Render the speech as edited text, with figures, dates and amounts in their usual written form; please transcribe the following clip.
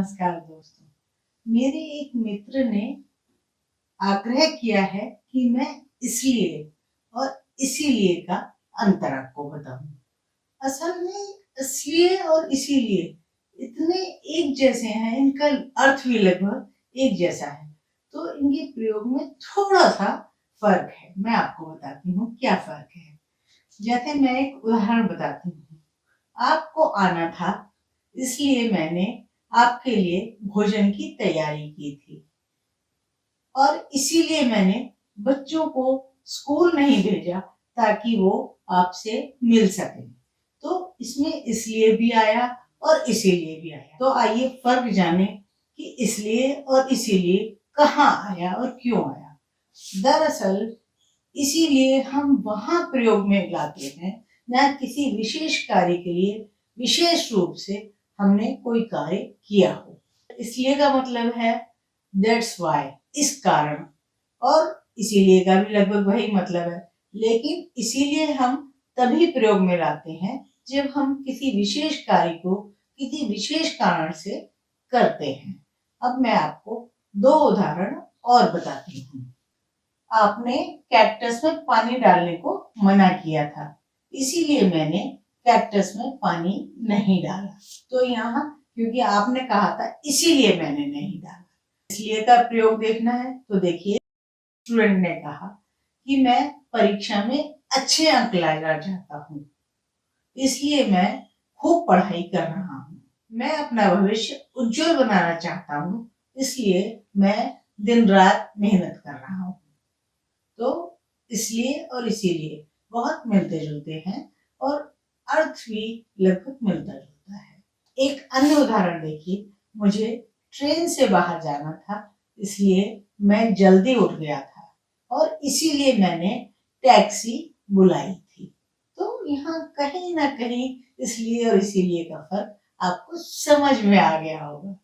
नमस्कार दोस्तों। मेरे एक मित्र ने आग्रह किया है कि मैं इसलिए और इसीलिए का अंतर आपको बताऊं। असल में इसलिए और इसीलिए इतने एक जैसे हैं, इनका अर्थ भी लगभग एक जैसा है, तो इनके प्रयोग में थोड़ा सा फर्क है। मैं आपको बताती हूँ क्या फर्क है। जैसे मैं एक उदाहरण बताती हूँ। आपको आना था, इसलिए मैंने आपके लिए भोजन की तैयारी की थी, और इसीलिए मैंने बच्चों को स्कूल नहीं भेजा ताकि वो आपसे मिल सके। तो इसमें इसलिए भी आया और इसीलिए भी आया। तो आइए फर्क जाने कि इसलिए और इसीलिए कहाँ आया और क्यों आया। दरअसल इसीलिए हम वहां प्रयोग में लाते हैं न किसी विशेष कार्य के लिए विशेष रूप से हमने कोई कार्य किया हो। इसलिए का मतलब है दैट्स वाई, इस कारण, और इसीलिए का भी लगभग वही मतलब है। लेकिन इसीलिए हम तभी प्रयोग में लाते हैं जब हम किसी विशेष कार्य को किसी विशेष कारण से करते हैं। अब मैं आपको दो उदाहरण और बताती हूँ। आपने कैक्टस में पानी डालने को मना किया था, इसीलिए मैंने कैक्टस में पानी नहीं डाला। तो यहाँ क्योंकि आपने कहा था इसीलिए मैंने नहीं डाला। इसलिए का प्रयोग देखना है तो देखिए, स्टूडेंट ने कहा कि मैं परीक्षा में अच्छे अंक लाना चाहता हूँ, इसलिए मैं खूब पढ़ाई कर रहा हूँ। मैं अपना भविष्य उज्जवल बनाना चाहता हूँ, इसलिए मैं दिन रात मेहनत कर रहा हूँ। तो इसलिए और इसीलिए बहुत मिलते जुलते हैं और अर्थ भी लगभग मिलता जुलता है। एक अन्य उदाहरण देखिए, मुझे ट्रेन से बाहर जाना था, इसलिए मैं जल्दी उठ गया था और इसीलिए मैंने टैक्सी बुलाई थी। तो यहाँ कहीं ना कहीं इसलिए और इसीलिए का फर्क आपको समझ में आ गया होगा।